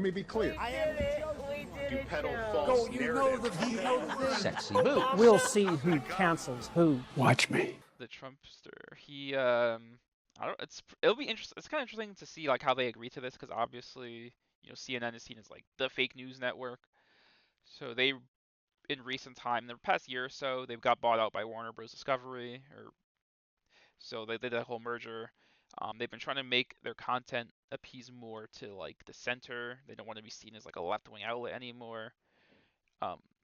Let me be clear. I am the chosen one. You peddle false narratives. Sexy boots. We'll see who cancels who. Watch me. The Trumpster. He I don't. It'll be interesting. It's kind of interesting to see like how they agree to this because obviously CNN is seen as like the fake news network. So they in recent time, in the past year or so, they've got bought out by Warner Bros. Discovery, or so they did that whole merger. They've been trying to make their content appease more to like the center. They don't want to be seen as like a left-wing outlet anymore.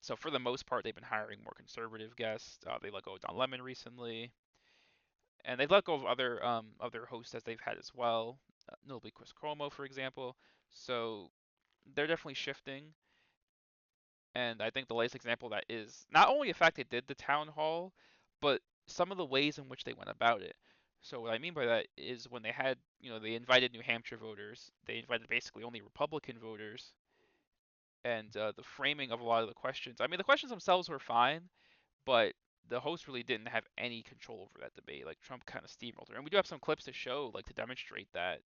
So for the most part, they've been hiring more conservative guests. They let go of Don Lemon recently, and they've let go of other hosts as they've had as well, notably Chris Cuomo, for example. So they're definitely shifting. And I think the latest example of that is not only the fact they did the town hall, but some of the ways in which they went about it. So what I mean by that is when they had, they invited New Hampshire voters, they invited basically only Republican voters, and the framing of a lot of the questions. I mean, the questions themselves were fine, but the host really didn't have any control over that debate. Like Trump kind of steamrolled her, and we do have some clips to show, like to demonstrate that.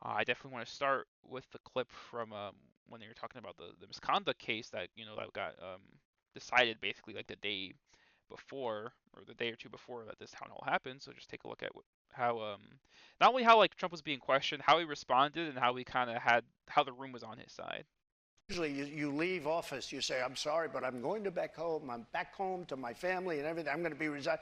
I definitely want to start with the clip from when they were talking about the misconduct case that that got decided basically like the day before or the day or two before that this town hall happened. So just take a look at how not only how like Trump was being questioned, how he responded, and how he kind of had how the room was on his side. Usually you leave office, you say, I'm sorry, but I'm going back home. I'm back home to my family and everything. I'm going to be resigning.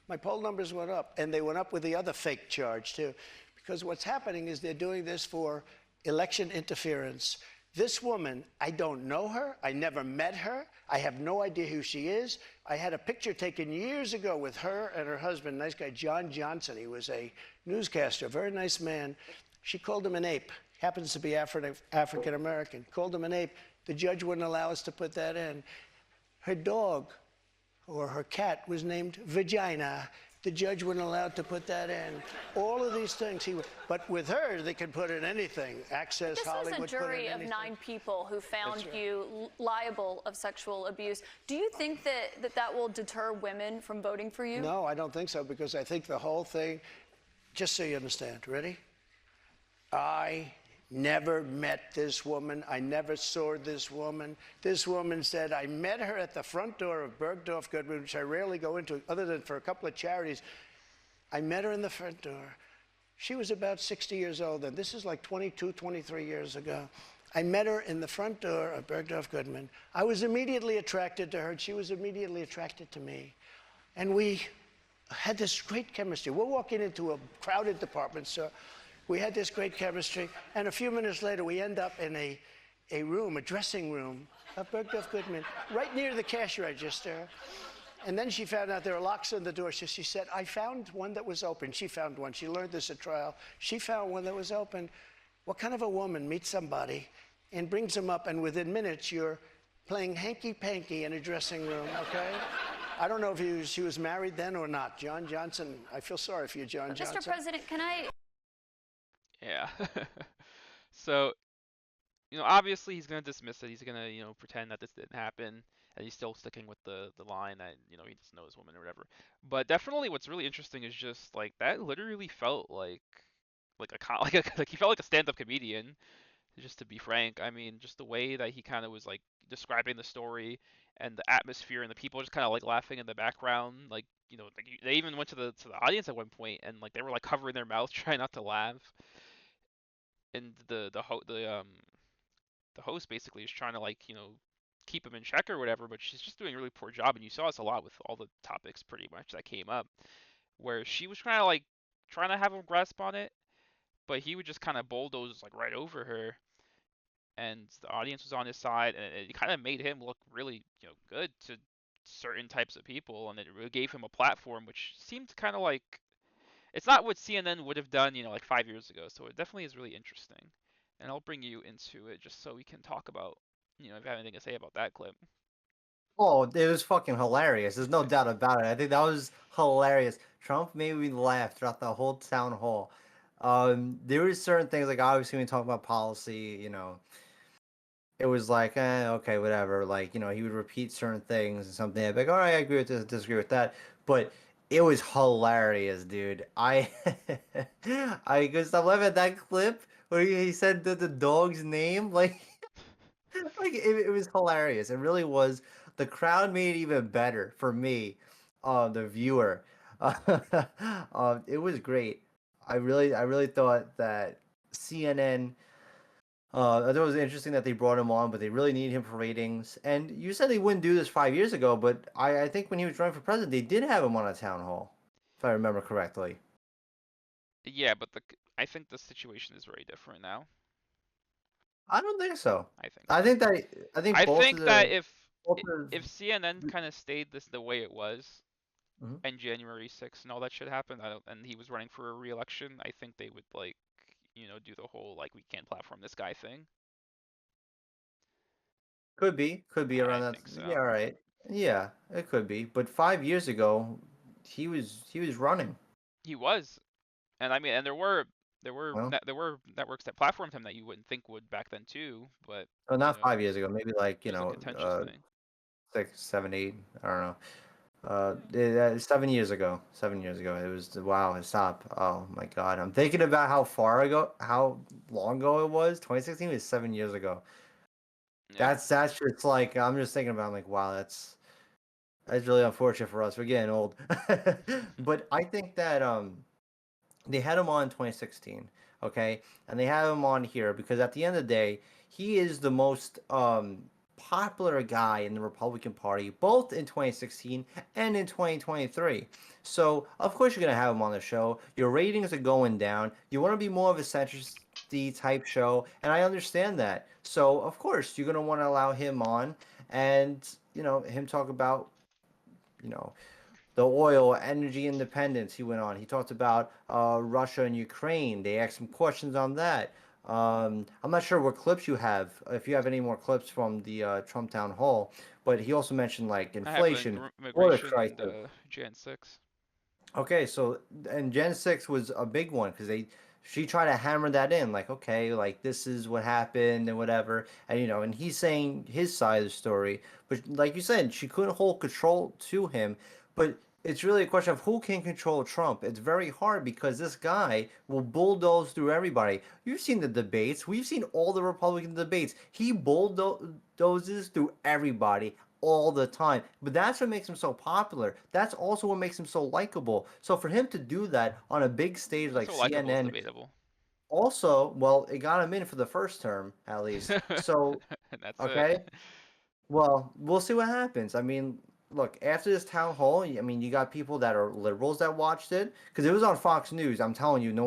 My poll numbers went up, and they went up with the other fake charge, too. Because what's happening is they're doing this for election interference. This woman, I don't know her. I never met her. I have no idea who she is. I had a picture taken years ago with her and her husband, nice guy, John Johnson. He was a newscaster, a very nice man. She called him an ape. Happens to be African American. Called him an ape. The judge wouldn't allow us to put that in. Her dog or her cat was named Vagina. The judge wouldn't allow to put that in. All of these things but with her, they can put in anything. Access, Hollywood. This was a jury of 9 people who found you liable of sexual abuse. Do you think that will deter women from voting for you? No, I don't think so, because I think the whole thing, just so you understand, ready? I never met this woman. I never saw this woman. This woman said, I met her at the front door of Bergdorf Goodman, which I rarely go into other than for a couple of charities. I met her in the front door. She was about 60 years old, and this is like 22, 23 years ago. I met her in the front door of Bergdorf Goodman. I was immediately attracted to her, and she was immediately attracted to me. And we had this great chemistry. We're walking into a crowded department store. We had this great chemistry, and a few minutes later, we end up in a room, a dressing room of Bergdorf Goodman, right near the cash register. And then she found out there were locks on the door. So she said, I found one that was open. She found one. She learned this at trial. She found one that was open. What kind of a woman meets somebody and brings them up, and within minutes, you're playing hanky-panky in a dressing room, okay? I don't know if she was married then or not. John Johnson, I feel sorry for you, John Johnson. Mr. President, can I... Yeah. So, obviously he's going to dismiss it. He's going to, pretend that this didn't happen, and he's still sticking with the line that, he doesn't know his woman or whatever. But definitely what's really interesting is just, like, that literally felt like he felt like a stand-up comedian, just to be frank. I mean, just the way that he kind of was, like, describing the story and the atmosphere and the people just kind of, like, laughing in the background. Like, they even went to the audience at one point, and, like, they were, like, covering their mouths, trying not to laugh. And the host basically is trying to keep him in check or whatever, but she's just doing a really poor job. And you saw this a lot with all the topics pretty much that came up, where she was trying to have a grasp on it, but he would just kind of bulldoze right over her, and the audience was on his side, and it kind of made him look really good to certain types of people, and it really gave him a platform, which seemed kind of like. It's not what CNN would have done, 5 years ago. So it definitely is really interesting. And I'll bring you into it just so we can talk about, if you have anything to say about that clip. Oh, it was fucking hilarious. There's no doubt about it. I think that was hilarious. Trump made me laugh throughout the whole town hall. There were certain things, like obviously when we talk about policy, it was like, okay, whatever. Like, he would repeat certain things and something. I'd be like, all right, I agree with this, disagree with that. But it was hilarious, dude. I could stop laughing at that clip where he said the dog's name. Like, Like it was hilarious. It really was. The crowd made it even better for me, the viewer. It was great. I really thought that CNN. I thought it was interesting that they brought him on, but they really need him for ratings. And you said they wouldn't do this 5 years ago, but I think when he was running for president, they did have him on a town hall, if I remember correctly. Yeah, but I think the situation is very different now. I don't think so. I think. I So. think that I think I both think of that the both of if CNN kind of stayed the way it was, Mhm. and January 6th and all that shit happened, and he was running for a re-election, I think they would like, do the whole like we can't platform this guy thing. could be I around that. think so. Yeah, all right. Yeah, it could be. But 5 years ago, he was running. He was, and I mean, and Well, there were networks that platformed him that you wouldn't think would back then too, but well, not 5 years ago. Maybe like it was a contentious thing. 6, 7, 8. I don't know. 7 years ago. 7 years ago. It was wow. Stop. Oh my God. I'm thinking about how long ago it was. 2016 was 7 years ago. Yeah. That's just like I'm just thinking about. I'm like, wow. That's really unfortunate for us. We're getting old. But I think that they had him on in 2016, okay, and they have him on here because at the end of the day, he is the most popular guy in the Republican Party, both in 2016 and in 2023. So of course you're gonna have him on the show. Your ratings are going down. You want to be more of a centrist type show, and I understand that. So of course you're gonna want to allow him on, and him talk about you know the oil, energy independence. He went on. He talked about Russia and Ukraine. They asked some questions on that. I'm not sure what clips you have, if you have any more clips from the Trump town hall, but he also mentioned like I have inflation, oil immigration and crisis. Jan 6. Okay, so and Gen 6 was a big one because she tried to hammer that in, like, okay, like this is what happened and whatever. And and he's saying his side of the story. But like you said, she couldn't hold control to him. But it's really a question of who can control Trump. It's very hard because this guy will bulldoze through everybody. You've seen the debates. We've seen all the Republican debates. He bulldozes through everybody all the time. But that's what makes him so popular. That's also what makes him so likable. So for him to do that on a big stage like So likable is CNN, debatable. also, well, it got him in for the first term at least. So, That's okay. it. Well, we'll see what happens. I mean, look, after this town hall, I mean, you got people that are liberals that watched it because it was on Fox News. I'm telling you, no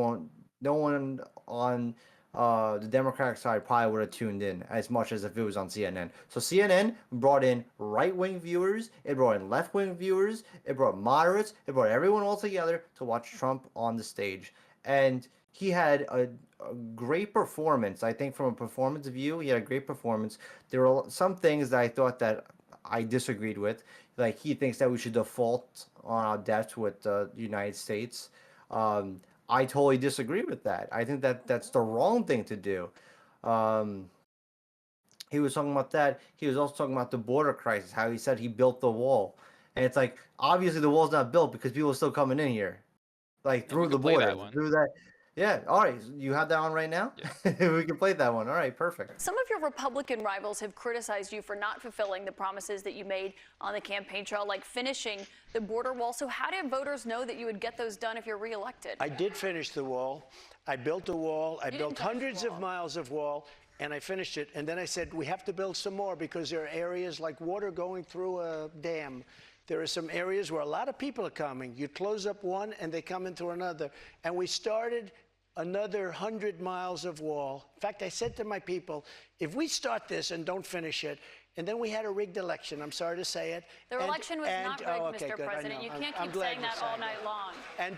one on the Democratic side probably would have tuned in as much as if it was on CNN. So CNN brought in right-wing viewers, it brought in left-wing viewers, it brought moderates, it brought everyone all together to watch Trump on the stage, and he had a great performance. I think from a performance view, he had a great performance. There were some things that I thought that I disagreed with. Like he thinks that we should default on our debts with the United States. Um, I totally disagree with that. I think that that's the wrong thing to do. Um, he was talking about that. He was also talking about the border crisis, how he said he built the wall. And it's like, obviously the wall's not built because people are still coming in here. Like And we through the could play border, that one. through that. Yeah, all right. You have that one right now? Yes. We can play that one. All right, perfect. Some of your Republican rivals have criticized you for not fulfilling the promises that you made on the campaign trail, like finishing the border wall. So how did voters know that you would get those done if you're reelected? I did finish the wall. I built a wall. I built hundreds of miles of wall, and I finished it. And then I said, we have to build some more because there are areas like water going through a dam. There are some areas where a lot of people are coming. You close up one, and they come into another. And we started another 100 miles of wall. In fact, I said to my people, if we start this and don't finish it, and then we had a rigged election, I'm sorry to say it. The election was not rigged, okay, Mr. good, President. You can't I'm keep glad saying you're that all saying night long. And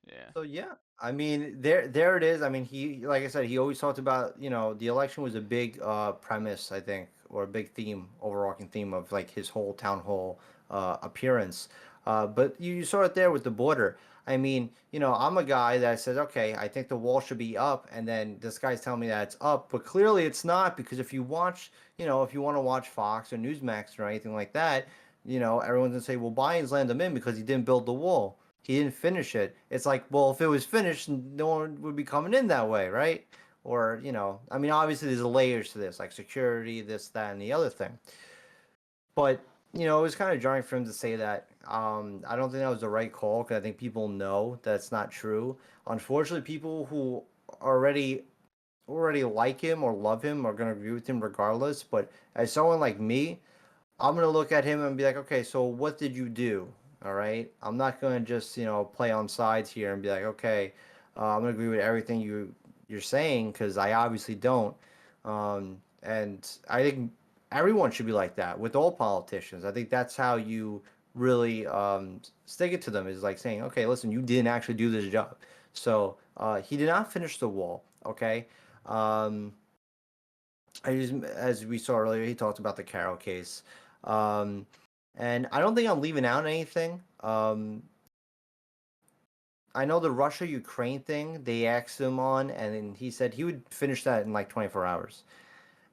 Yeah. So yeah, I mean there it is. I mean he like I said he always talked about the election was a big premise I think or a big theme overarching theme of like his whole town hall appearance. But you saw it there with the border. I mean I'm a guy that says okay I think the wall should be up and then this guy's telling me that it's up but clearly it's not because if you watch if you want to watch Fox or Newsmax or anything like that everyone's gonna say well Biden's landed him in because he didn't build the wall. He didn't finish it. It's like, well, if it was finished, no one would be coming in that way, right? or I mean, obviously there's layers to this, like security, this, that, and the other thing. But it was kind of jarring for him to say that. I don't think that was the right call because I think people know that's not true. Unfortunately, people who already like him or love him are going to agree with him regardless. But as someone like me, I'm going to look at him and be like, okay, so what did you do? All right. I'm not going to just, play on sides here and be like, okay, I'm going to agree with everything you're saying because I obviously don't. And I think everyone should be like that with all politicians. I think that's how you really stick it to them is like saying, okay, listen, you didn't actually do this job. So he did not finish the wall. Okay. Um, as we saw earlier, he talked about the Carroll case. Um, and I don't think I'm leaving out anything. I know the Russia Ukraine thing, they asked him on, and then he said he would finish that in like 24 hours.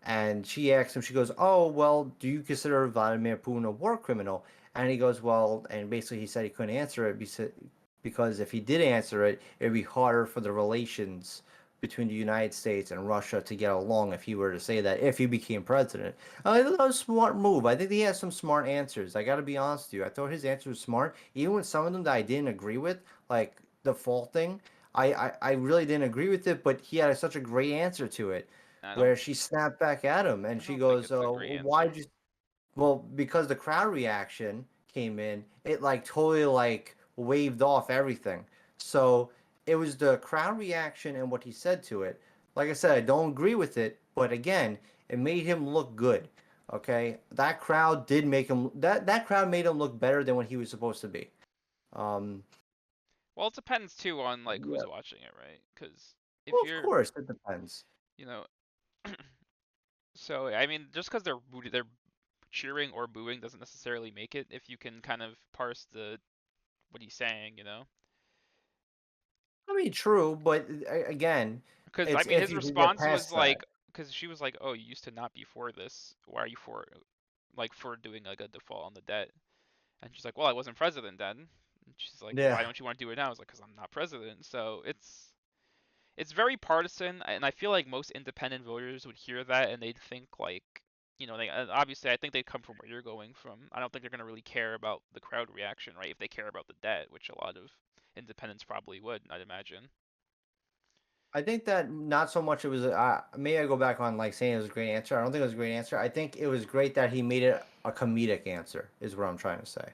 And she asked him, she goes, "Oh, well, do you consider Vladimir Putin a war criminal?" And he goes, "Well," and basically he said he couldn't answer it because if he did answer it, it'd be harder for the relations between the United States and Russia to get along if he were to say that if he became president. I thought that was a smart move. I think he has some smart answers. I got to be honest with you. I thought his answer was smart, even with some of them that I didn't agree with, like the fall thing. I really didn't agree with it, but he had such a great answer to it I don't where she snapped back at him and I she don't think goes, it's a "Oh, great well, answer. why'd you?" Well, because the crowd reaction came in, it like totally like waved off everything. So it was the crowd reaction and what he said to it. Like I said, I don't agree with it, but again, it made him look good. Okay, that crowd did make him that crowd made him look better than what he was supposed to be. Um, Well, it depends too on like yeah. who's watching it, right? Because if Well, of you're, course, it depends. you know, so I mean, just because they're cheering or booing doesn't necessarily make it. If you can kind of parse the what he's saying, I mean, true, but again, because I it's mean if his you can get response past was that. like, because she was like, "Oh, you used to not be for this. Why are you for like for doing like a default on the debt?" And she's like, "Well, I wasn't president then." And she's like, "Why Yeah. don't you want to do it now?" I was like, "Because I'm not president." So it's very partisan, and I feel like most independent voters would hear that and they'd think like, they obviously I think they'd come from where you're going from. I don't think they're gonna really care about the crowd reaction, right? If they care about the debt, which a lot of independents probably would, I'd imagine. I think that not so much it was maybe I go back on like saying it was a great answer. I don't think it was a great answer. I think it was great that he made it a comedic answer is what I'm trying to say.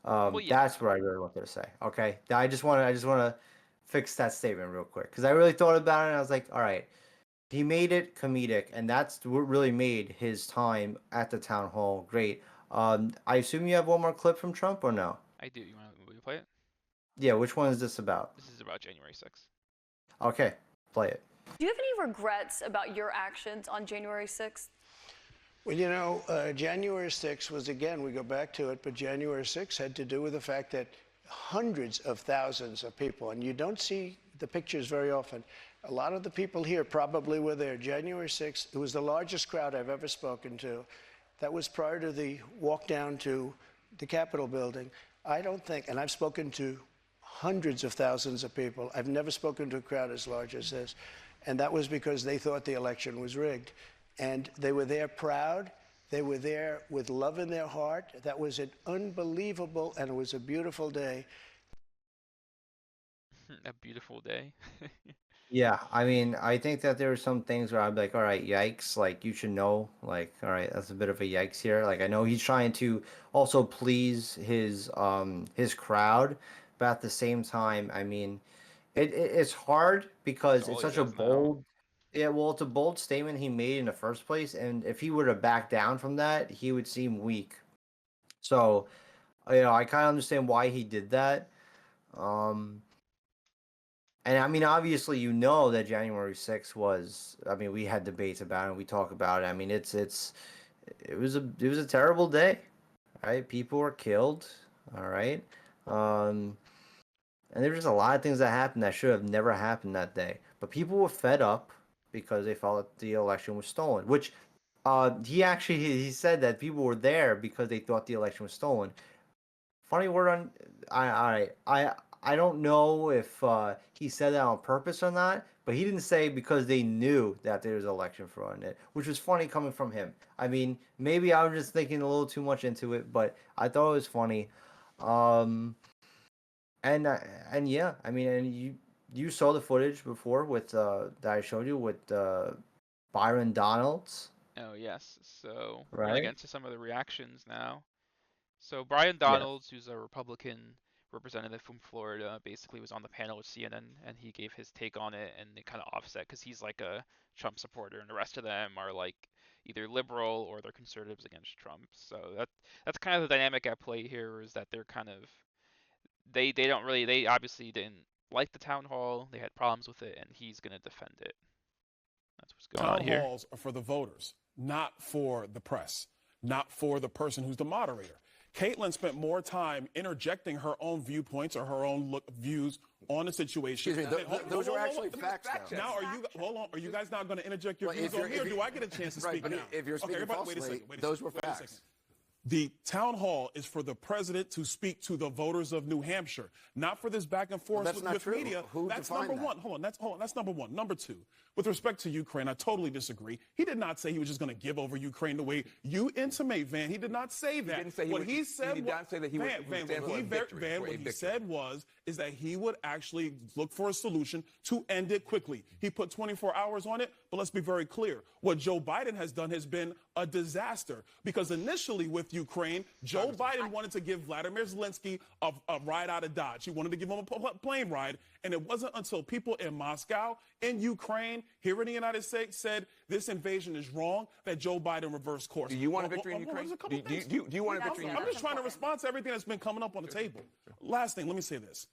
Well, yeah. That's what I really wanted to say. Okay, I just want to fix that statement real quick because I really thought about it and I was like, all right, he made it comedic, and that's what really made his time at the town hall great. I assume you have one more clip from Trump or no? I do. You want to play it? Yeah, which one is this about? This is about January 6th. Okay, play it. Do you have any regrets about your actions on January 6th? Well, January 6th was, again, we go back to it, but January 6th had to do with the fact that hundreds of thousands of people, and you don't see the pictures very often. A lot of the people here probably were there. January 6th, it was the largest crowd I've ever spoken to. That was prior to the walk down to the Capitol building. I don't think, and I've spoken to hundreds of thousands of people. I've never spoken to a crowd as large as this. And that was because they thought the election was rigged. And they were there proud. They were there with love in their heart. That was an unbelievable, and it was a beautiful day. A beautiful day. Yeah, I mean, I think that there are some things where I'm like, all right, yikes, like you should know, like, all right, that's a bit of a yikes here. Like I know he's trying to also please his crowd, but at the same time, I mean, it's hard That's because all it's he such a does now. bold yeah, well, it's a bold statement he made in the first place, and if he were to back down from that, he would seem weak. So, I kind of understand why he did that. Um, and I mean, obviously, that January 6th was. I mean, we had debates about it. We talk about it. I mean, it was a terrible day, right? People were killed. All right, um, and there was just a lot of things that happened that should have never happened that day. But people were fed up because they felt that the election was stolen. Which, he said that people were there because they thought the election was stolen. Funny word on I don't know if he said that on purpose or not, but he didn't say because they knew that there was an election fraud in it, which was funny coming from him. I mean, maybe I was just thinking a little too much into it, but I thought it was funny. Um, and yeah, I mean, and you saw the footage before with that I showed you with Byron Donalds, Oh yes. So we're gonna get right? into some of the reactions now. So Brian Yes. Donalds, who's a Republican representative from Florida, basically was on the panel with CNN, and he gave his take on it, and they kind of offset because he's like a Trump supporter, and the rest of them are like either liberal or they're conservatives against Trump. So that's kind of the dynamic at play here, is that they're kind of they don't really they obviously didn't like the town hall, they had problems with it, and he's gonna defend it. That's what's going on Town here. halls are for the voters, not for the press, not for the person who's the moderator. Caitlin spent more time interjecting her own viewpoints or her own views on the situation. Excuse me, those are actually facts now. Now, are you guys not going to interject your views on me, or do I get a chance to speak but now? if you're speaking everybody, falsely, wait a those were second. facts. The town hall is for the president to speak to the voters of New Hampshire, not for this back and forth that's not with true. media. Who That's defined number that? one. Hold on. That's number one. Number two, with respect to Ukraine, I totally disagree. He did not say he was just going to give over Ukraine the way you intimate, Van. He did not say that. He didn't say what he said. He did not say that he would stand for a victory. What he said is that he would actually look for a solution to end it quickly. He put 24 hours on it, but let's be very clear. What Joe Biden has done has been a disaster, because initially with Ukraine, Joe Biden wanted to give Vladimir Zelensky a ride out of Dodge. He wanted to give him a plane ride, and it wasn't until people in Moscow, in Ukraine, here in the United States said this invasion is wrong that Joe Biden reversed course. Do you want a victory in Ukraine? Do you want a victory in Ukraine? I'm just trying to respond to everything that's been coming up on the table. Last thing, let me say this.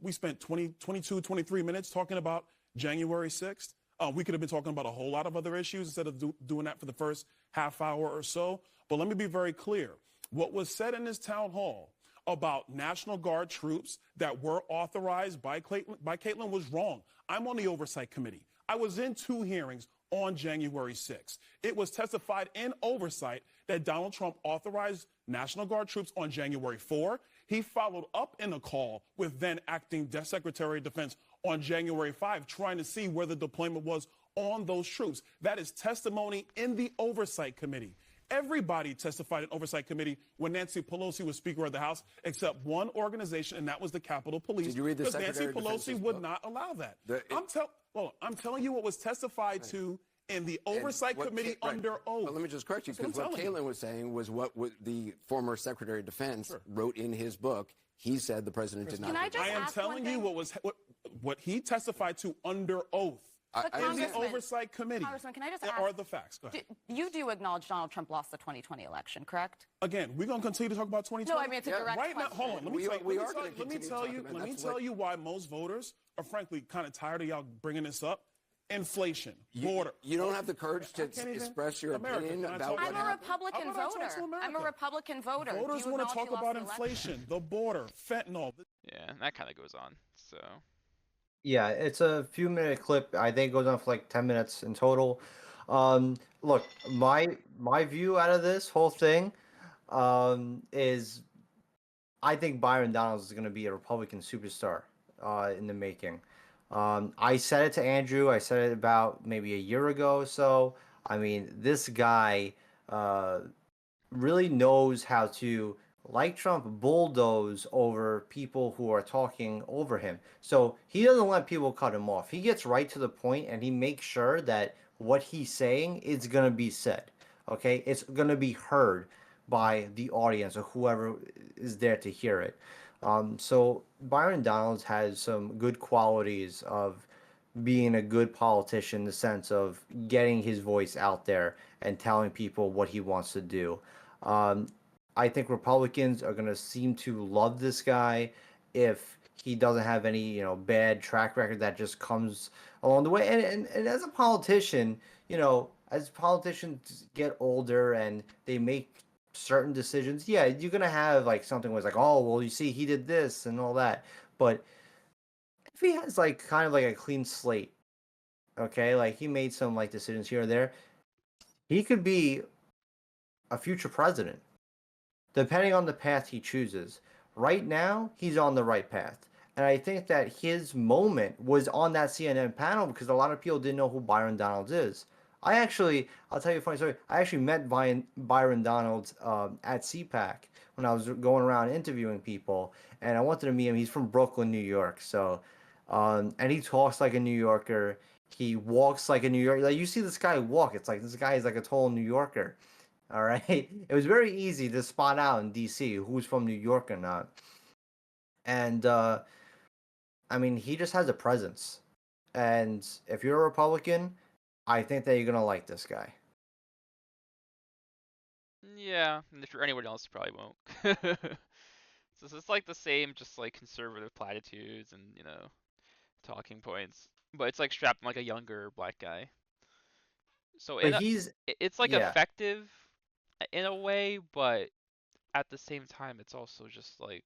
We spent 22, 23 minutes talking about January 6th. We could have been talking about a whole lot of other issues instead of doing that for the first half hour or so. But let me be very clear. What was said in this town hall about National Guard troops that were authorized by Caitlin was wrong. I'm on the Oversight Committee. I was in 2 hearings on January 6th. It was testified in oversight that Donald Trump authorized National Guard troops on January 4. He followed up in a call with then acting Secretary of Defense on January 5, trying to see where the deployment was on those troops. That is testimony in the Oversight Committee. Everybody testified in Oversight Committee when Nancy Pelosi was Speaker of the House, except one organization, and that was the Capitol Police. Did you read the because Secretary Nancy of Defense's Pelosi would book? not allow that. I'm telling you what was testified to in the Oversight Committee under oath. But let me just correct you, That's because what I'm telling Caitlin was saying was what the former Secretary of Defense wrote in his book. He said the president did not. Can I just I am ask telling one you thing? what he testified to under oath. But I In the understand. Oversight Committee. Congressman, can I just are ask, the facts. Go ahead. you do acknowledge Donald Trump lost the 2020 election, correct? Again, we're going to continue to talk about 2020. No, I mean, it's a direct right now, question. hold on. Let me We tell are you. gonna Let me continue tell talking you. about Let me that's tell what- you why most voters are frankly kind of tired of y'all bringing this up. Inflation, border. You don't have the courage to can't even- express your America, opinion can I about talk what I'm a happened. Republican How about I talk voter. to I'm a America? Republican voter. Do Voters you want to acknowledge talk you lost about the election? inflation, the border, fentanyl. Yeah, and that kind of goes on. So Yeah, it's a few minute clip. I think it goes on for like 10 minutes in total. Look, my view out of this whole thing is I think Byron Donalds is going to be a Republican superstar in the making. I said it to Andrew. I said it about maybe a year ago or so. I mean, this guy really knows how to, like Trump, bulldoze over people who are talking over him. So he doesn't let people cut him off. He gets right to the point, and he makes sure that what he's saying is going to be said. Okay? It's going to be heard by the audience or whoever is there to hear it. So Byron Donalds has some good qualities of being a good politician in the sense of getting his voice out there and telling people what he wants to do. I think Republicans are going to seem to love this guy if he doesn't have any, bad track record that just comes along the way. And as a politician, as politicians get older and they make certain decisions, yeah, you're going to have like something where it's like, oh, well, you see, he did this and all that. But if he has like kind of like a clean slate, okay, like he made some like decisions here or there, he could be a future president, depending on the path he chooses. Right now, he's on the right path. And I think that his moment was on that CNN panel because a lot of people didn't know who Byron Donalds is. I'll tell you a funny story. I actually met Byron Donalds at CPAC when I was going around interviewing people, and I wanted to meet him. He's from Brooklyn, New York, so, and he talks like a New Yorker. He walks like a New Yorker. Like you see this guy walk, it's like this guy is like a total New Yorker. All right, it was very easy to spot out in D.C. who's from New York or not, and I mean, he just has a presence. And if you're a Republican, I think that you're gonna like this guy. Yeah, and if you're anyone else, you probably won't. So it's like the same, just like conservative platitudes and talking points, but it's like strapped on like a younger black guy. So But he's it's like yeah. effective in a way, but at the same time, it's also just like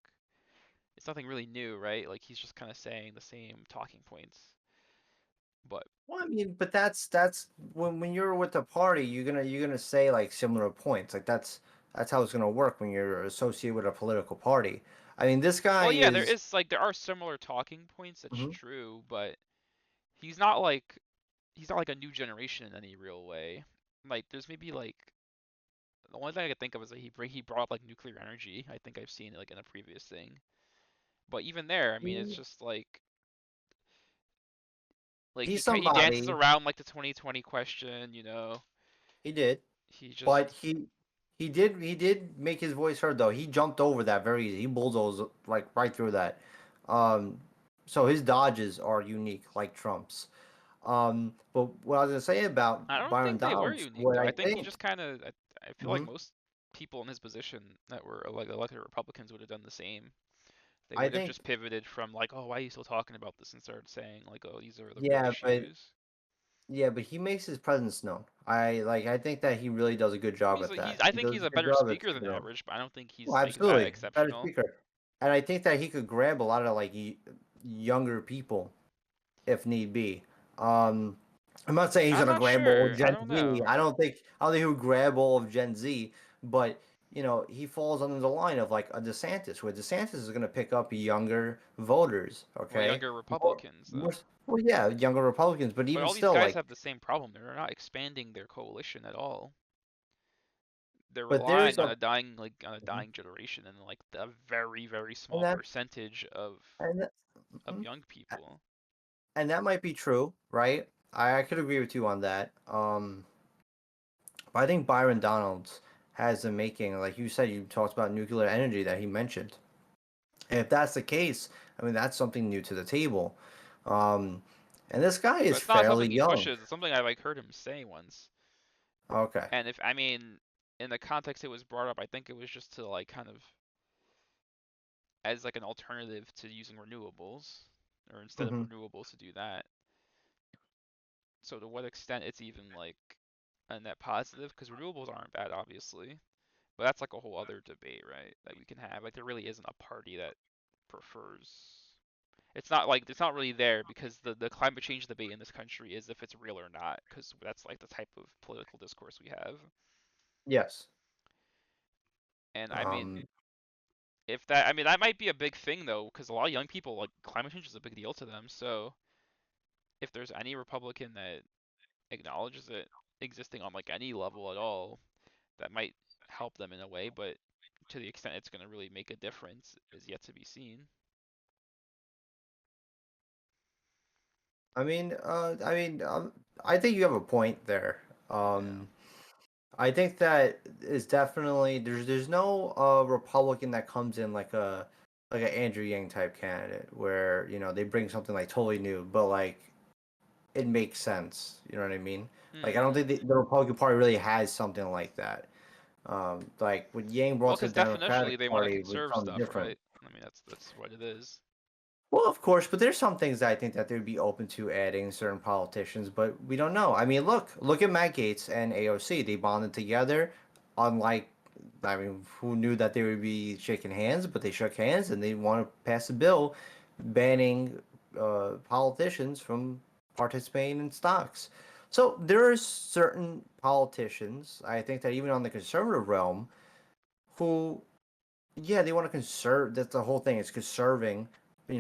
it's nothing really new, right? Like he's just kind of saying the same talking points. But Well, I mean, but that's when you're with the party, you're gonna say like similar points. Like that's how it's gonna work when you're associated with a political party. I mean, this guy well, yeah, there is. is like there are similar talking points. That's Mhm. true, but he's not like a new generation in any real way. Like there's maybe like the only thing I could think of is that he brought up like nuclear energy. I think I've seen it like in a previous thing. But even there, I mean, it's just like He's he dances somebody. around like the 2020 question, He did. He But just he did make his voice heard though. He jumped over that very easy. He bulldozed like right through that. Um, so his dodges are unique, like Trump's. But what I was gonna say about I don't Byron think they were Donalds, unique what though. I I think he think, just kind of I feel like mhm, most people in his position that were like elected Republicans would have done the same. They I would have think, just pivoted from like, oh, why are you still talking about this, and started saying like, oh, these are the real yeah, but issues. he makes his presence known. I think that he really does a good job at He's that. I He think does he's a a good better job at speaker than sticking out. average, but I don't think he's Well, like that absolutely, better exceptional. speaker, and I think that he could grab a lot of like younger people if need be. Um, I'm not saying he's I'm gonna not grab all sure. of I Gen don't Z. know. I don't think he would grab all of Gen Z, but he falls under the line of like a DeSantis, where DeSantis is gonna pick up younger voters. Well, Okay, younger more, Republicans more, though. well, yeah, younger Republicans, but But even all these still, guys like, have the same problem. They're not expanding their coalition at all. They're but there's relying on a a dying generation and like a very, very and small that percentage and that, of mhm. young people. And that might be true, right? I could agree with you on that. But I think Byron Donalds has the making, like you said, you talked about nuclear energy that he mentioned. And if that's the case, I mean, that's something new to the table. Um, and this guy But is it's not fairly something he young. pushes. It's something I like heard him say once. Okay. And if I mean, in the context it was brought up, I think it was just to like kind of as like an alternative to using renewables, or instead of Hmm. renewables to do that. So to what extent it's even like a net positive? Because renewables aren't bad, obviously, but that's like a whole other debate, right? That we can have. Like there really isn't a party that prefers. It's not really there because the climate change debate in this country is if it's real or not, because that's like the type of political discourse we have. Yes. And I mean, Um, if that, I mean, that might be a big thing though, because a lot of young people like climate change is a big deal to them. So if there's any Republican that acknowledges it existing on like any level at all, that might help them in a way. But to the extent it's going to really make a difference is yet to be seen. I think you have a point there. Yeah. I think that is definitely there's no Republican that comes in like a Andrew Yang type candidate where they bring something like totally new, but like it makes sense. You know what I mean? Like I don't think the Republican Party really has something like that. Like when Yang Well, brought to because the Democratic definitionally they want to Party was conserve something stuff, different. right? I mean, that's what it is. Well, of course, but there's some things that I think that they'd be open to adding certain politicians, but we don't know. I mean, look at Matt Gaetz and AOC. They bonded together, unlike, I mean, who knew that they would be shaking hands, but they shook hands and they want to pass a bill banning politicians from participating in stocks. So there are certain politicians, I think that even on the conservative realm, who, yeah, they want to conserve. That's the whole thing. It's conserving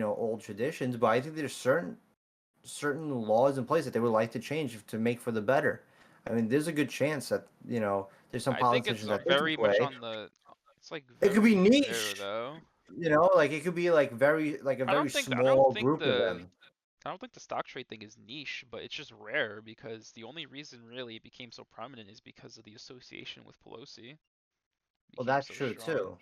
old traditions, but I think there's certain laws in place that they would like to change to make for the better. I mean, there's a good chance that there's some I think it's politicians that very think this much way. on the. It's like It could be very rare niche, though. like it could be like a I very don't think I don't small think group of the them. I don't think the stock trade thing is niche, but it's just rare because the only reason really it became so prominent is because of the association with Pelosi. Well, Became that's so true strong. too.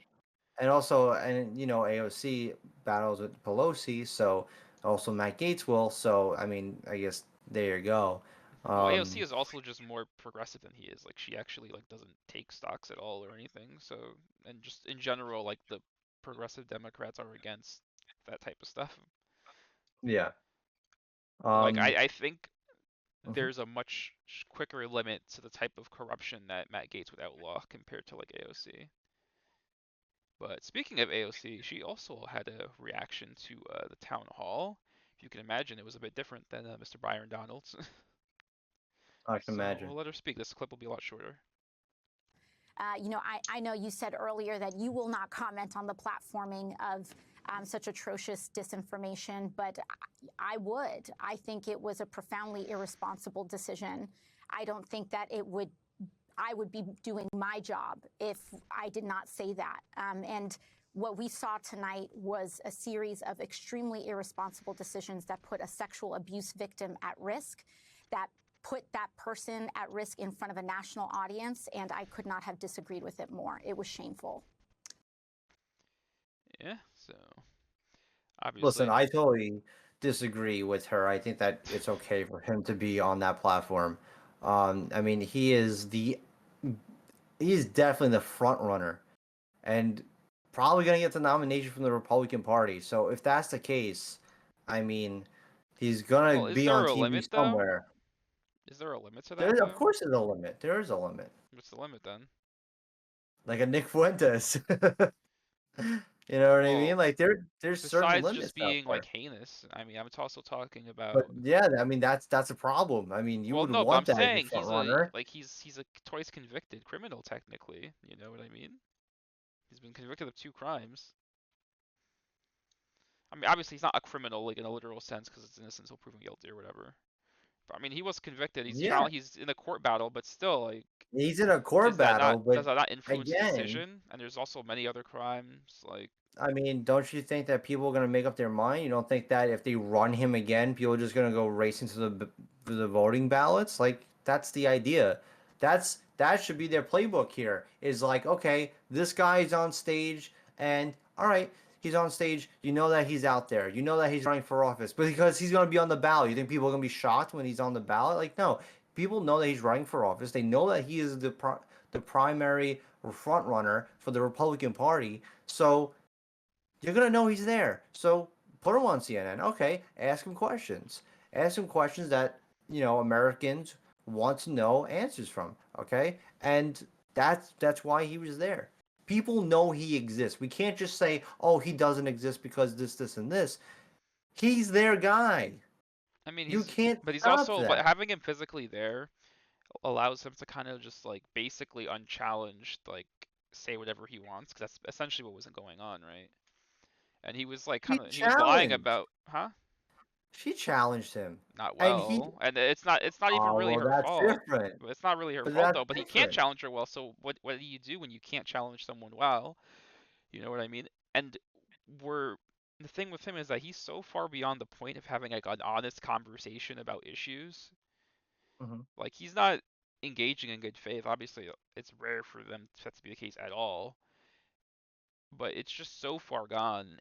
And also, AOC battles with Pelosi, so also Matt Gaetz will. So I mean, I guess there you go. Well, AOC is also just more progressive than he is. Like she actually like doesn't take stocks at all or anything. So and just in general, like the progressive Democrats are against that type of stuff. Yeah. Like Um, I think mhm. there's a much quicker limit to the type of corruption that Matt Gaetz would outlaw compared to like AOC. But speaking of AOC, she also had a reaction to the town hall. If you can imagine, it was a bit different than Mr. Byron Donalds. I can So imagine. we'll let her speak. This clip will be a lot shorter. I know you said earlier that you will not comment on the platforming of such atrocious disinformation, but I would. I think it was a profoundly irresponsible decision. I don't think that I would be doing my job if I did not say that. And what we saw tonight was a series of extremely irresponsible decisions that put a sexual abuse victim at risk, that put that person at risk in front of a national audience, and I could not have disagreed with it more. It was shameful. Yeah, so obviously. Listen, I totally disagree with her. I think that it's okay for him to be on that platform. I mean, he is definitely the front runner, and probably going to get the nomination from the Republican Party. So if that's the case, I mean, he's going to Well, is be on there a TV limit though? somewhere. Is there a limit to that Of though? course, there's a limit. There is a limit. What's the limit then? Like a Nick Fuentes. You know what I mean? Well, Like there's certain besides just limits out being like there. heinous, I mean, I'm also talking But about. yeah, I mean that's a problem. I mean, you Well, would no, but I'm want that as your saying front runner. he's a twice convicted criminal technically. You know what I mean? He's been convicted of 2 crimes. I mean, obviously he's not a criminal like in a literal sense because it's innocent until proven guilty or whatever. But I mean, he was convicted. Yeah, He's in a court battle, but still, like, he's in a court battle, does but that not influence the again, decision? And there's also many other crimes, like. I mean, don't you think that people are gonna make up their mind? You don't think that if they run him again, people are just gonna go racing to the voting ballots? Like that's the idea. That should be their playbook here. Is like, okay, this guy's on stage, and all right, he's on stage. You know that he's out there. You know that he's running for office, but because he's gonna be on the ballot, you think people are gonna be shocked when he's on the ballot? Like, no, people know that he's running for office. They know that he is the primary front runner for the Republican Party. So you're gonna know he's there. So put him on CNN. Okay, ask him questions. Ask him questions that Americans want to know answers from. Okay, and that's why he was there. People know he exists. We can't just say, "Oh, he doesn't exist because this, and this." He's their guy. I mean, You can't but he's stop also, but that. having him physically there allows him to kind of just like basically unchallenged, like say whatever he wants, because that's essentially what wasn't going on, right? And he was like He he was lying challenged. about, huh? She challenged him, Not and he. well, and it's not even Oh really well, her that's fault. different. It's not really her But fault that's though. But he can't different. challenge her well. So what do you do when you can't challenge someone well? You know what I mean? And we're the thing with him is that he's so far beyond the point of having like an honest conversation about issues. Mhm. Like he's not engaging in good faith. Obviously, it's rare for them for that to be the case at all. But it's just so far gone,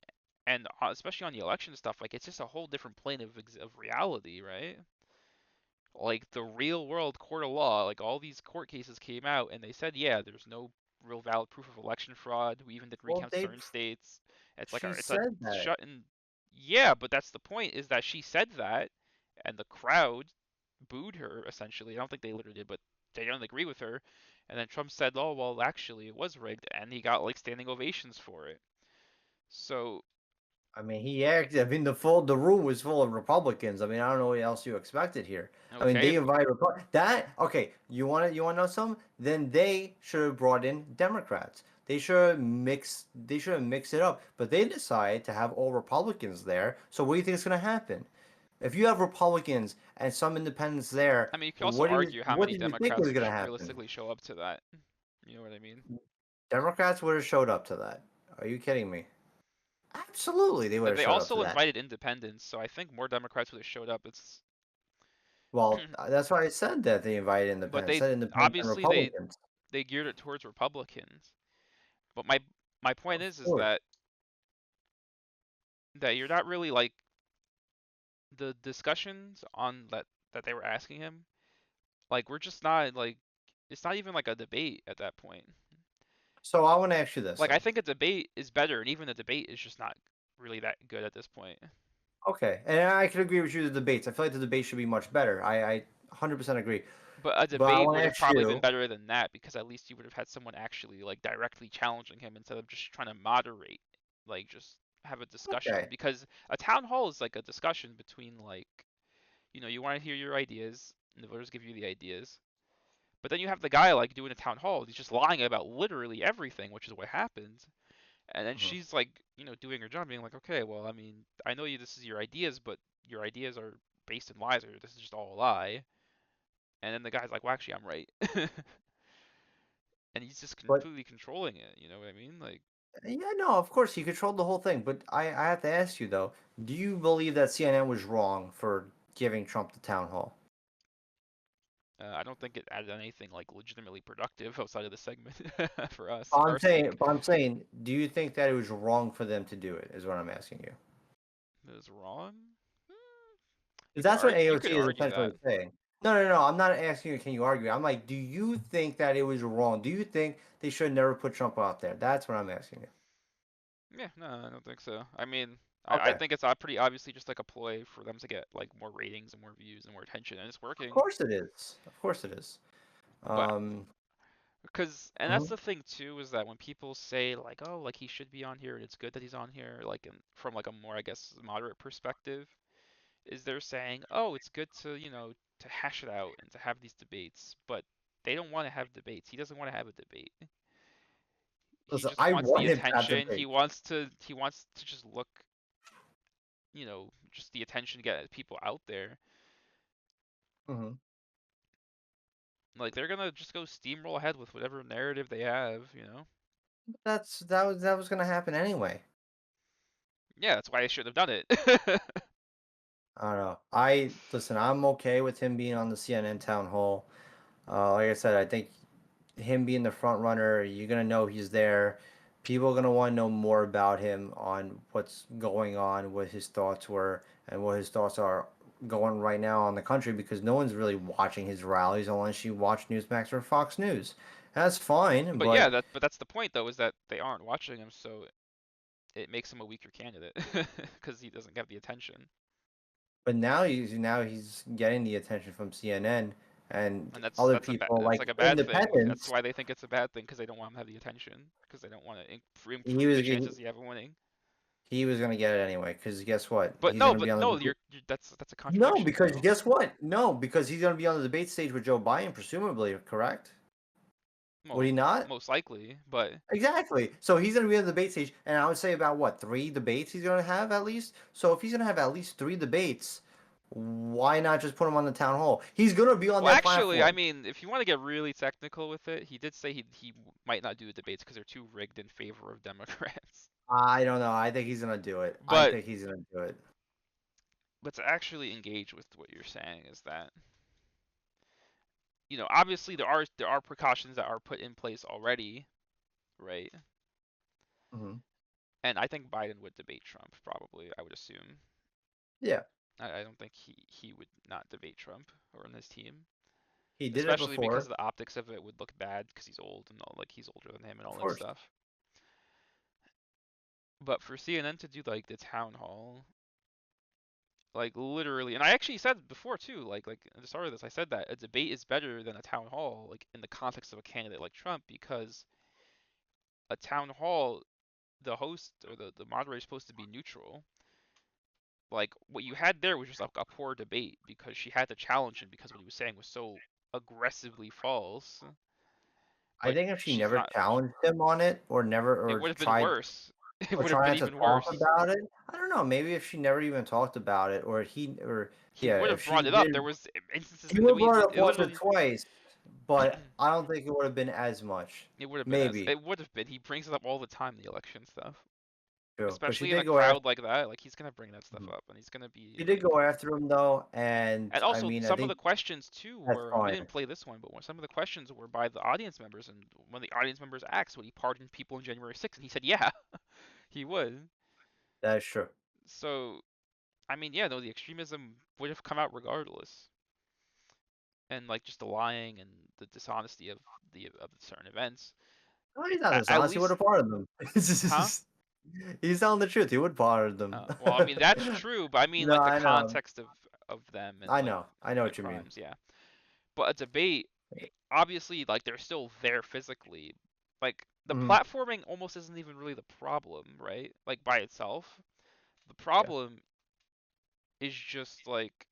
and especially on the election stuff, like it's just a whole different plane of reality, right? Like the real world court of law, like all these court cases came out and they said, yeah, there's no real valid proof of election fraud. We even did Well, recounts in certain states. It's like she it's a said that. shut in. Yeah, but that's the point is that she said that, and the crowd booed her essentially. I don't think they literally did, but they don't agree with her. And then Trump said, "Oh well, actually, it was rigged," and he got like standing ovations for it. So I mean, he acted. I mean, the room was full of Republicans. I mean, I don't know what else you expected here. I mean, okay, they invited that. Okay, you want to know something? Then they should have brought in Democrats. They should mix it up. But they decide to have all Republicans there. So what do you think is going to happen? If you have Republicans and some independents there, I mean, you could also argue how what many do you think is Democrats going to happen? realistically show up to that. You know what I mean? Democrats would have showed up to that. Are you kidding me? Absolutely, they would But have they showed up to also that. invited independents, so I think more Democrats would have showed up. It's Well, that's why I said that they invited but independents. they Said independents and obviously Republicans. they geared it towards Republicans. But my point Of is course. that you're not really like the discussions on that they were asking him. Like we're just not like it's not even like a debate at that point. So I want to ask you this. Like Then. I think a debate is better, and even a debate is just not really that good at this point. Okay, and I can agree with you. The debates. I feel like the debate should be much better. I 100% agree. But a But I debate want would to have ask probably been you. better than that because at least you would have had someone actually like directly challenging him instead of just trying to moderate, like just have a discussion. Okay. Because a town hall is like a discussion between like, you want to hear your ideas, and the voters give you the ideas. But then you have the guy like doing a town hall. He's just lying about literally everything, which is what happened. And then she's like, doing her job, being like, okay, well, I mean, I know this is your ideas, but your ideas are based in lies, or this is just all a lie. And then the guy's like, well, actually, I'm right. And he's just But completely controlling it. You know what I mean? Like, yeah, no, of course he controlled the whole thing. But I have to ask you though. Do you believe that CNN was wrong for giving Trump the town hall? I don't think it added anything like legitimately productive outside of the segment for us. I'm saying, do you think that it was wrong for them to do it? Is what I'm asking you. It was wrong. Because that's what You could AOC is argue essentially that. saying. No. I'm not asking you, can you argue? I'm like, do you think that it was wrong? Do you think they should never put Trump out there? That's what I'm asking you. Yeah, no, I don't think so. I mean, I Okay. think it's pretty obviously just like a ploy for them to get like more ratings and more views and more attention, and it's Of working. course it is. Of course it is. But that's Mhm. the thing too, is that when people say like, oh, like he should be on here and it's good that he's on here, like from like a more, I guess, moderate perspective, is they're saying, oh, it's good to, to hash it out and to have these debates, but they don't want to have debates. He doesn't want to have a debate. He Listen, just I wants the want him to have attention. He debate. wants to just look, just the attention to get people out there. Hmm. Like they're gonna just go steamroll ahead with whatever narrative they have. That was gonna happen anyway. Yeah, that's why they should have done it. I don't know. Listen. I'm okay with him being on the CNN town hall. Like I said, I think him being the front runner, you're gonna know he's there. People are gonna want to know more about him on what's going on, what his thoughts were, and what his thoughts are going right now on the country because no one's really watching his rallies unless you watch Newsmax or Fox News. That's fine, But yeah, but that's the point though, is that they aren't watching him, so it makes him a weaker candidate because he doesn't have the attention. now he's getting the attention from CNN and And other that's people that's like like a bad thing. That's independents. why they think it's a bad thing because they don't want him to have the attention because they don't want to He improve was the chances he have of winning. he was gonna get it anyway because guess what? But He's no, gonna be on the that's a No, contradiction because though. guess what? No, because he's going to be on the debate stage with Joe Biden, presumably, correct? Well, Would he not? most likely, but Exactly. So he's going to be on the debate stage, and I would say about what, 3 debates he's going to have at least? So if he's going to have at least 3 debates, why not just put him on the town hall? He's going to be on well, that actually, I platform. mean, if you want to get really technical with it, he did say he might not do the debates because they're too rigged in favor of Democrats. I don't know. I think he's going to do it. I But think he's going to do it. to actually engage with what you're saying is that obviously there are precautions that are put in place already, right? Hmm. And I think Biden would debate Trump probably, I would assume. Yeah. I don't think he would not debate Trump or on his team, He did it especially because before. the optics of it would look bad because he's old and all, like he's older than him and Of all that course. stuff. But for CNN to do like the town hall, like literally, and I actually said before too, like at the start of this, I said that a debate is better than a town hall, like in the context of a candidate like Trump, because a town hall, the host or the moderator is supposed to be neutral. Like what you had there was just like a poor debate because she had to challenge him because what he was saying was so aggressively false. I think if she never challenged him on it, or never, it or would have been tried, worse. It or would have been trying to even talk worse. about it, I don't know. Maybe if she never even talked about it, or He yeah, would if have she brought it up. did, There was instances he in would the have brought it up it once or literally twice, but I don't think it would have been as much. it would have been Maybe. it would have been. He brings it up all the time, the election stuff. True. But she Especially in did a go after. crowd like that, like he's gonna bring that stuff up, and he's gonna be. She did go after him though, and And I also, mean, I some of think the questions too that's were we fine. didn't play this one, but some of the questions were by the audience members, and when the audience members asked, would he pardon people on January 6th, and he said, yeah, he would. That is true. So, I mean, yeah, no, the extremism would have come out regardless, and like just the lying and the dishonesty of certain events. No, he's not dishonest. He would have pardoned them. Huh? He's telling the truth. He would pardon them. Well, I mean that's true, but I mean No, like I the know. context of them and I like know the what you mean. crimes, yeah. But a debate, obviously, like they're still there physically. Like the platforming almost isn't even really the problem, right? Like by itself, the problem is just like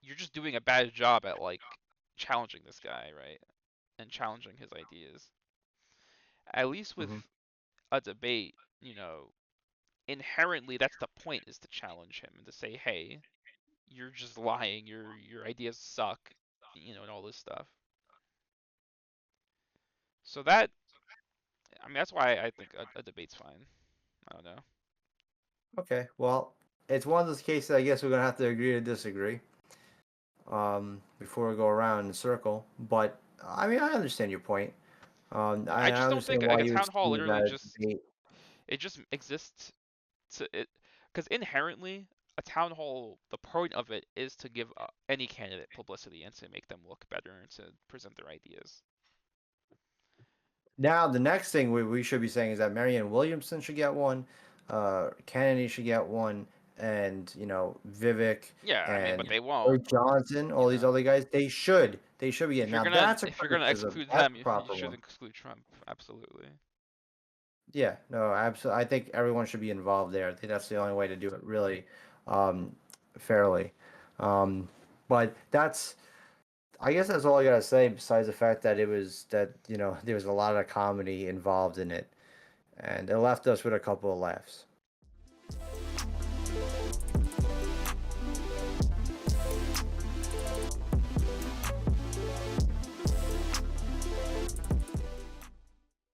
you're just doing a bad job at like challenging this guy, right? And challenging his ideas. At least with a debate, you know, inherently that's the point, is to challenge him and to say, hey, you're just lying, your ideas suck, you know, and all this stuff. So that, I mean, that's why I think a debate's fine. I don't know. Okay, well, it's one of those cases. I guess we're gonna have to agree to disagree. Before we go around in a circle, but I mean, I understand your point. I just don't think why like a you town hall would see literally that just debate. it just exists to it, because inherently a town hall, the point of it is to give any candidate publicity and to make them look better and to present their ideas. Now, the next thing we should be saying is that Marianne Williamson should get one, Kennedy should get one, and you know Vivek Yeah, I mean, and but they won't. Eric Johnson, all these other guys, they should be getting. Now that's a if you're gonna exclude that's them, a you proper should one. exclude Trump. Absolutely. Yeah, no, absolutely. I think everyone should be involved there. I think that's the only way to do it really fairly. But that's, I guess that's all I gotta say. Besides the fact that it was that there was a lot of comedy involved in it, and it left us with a couple of laughs.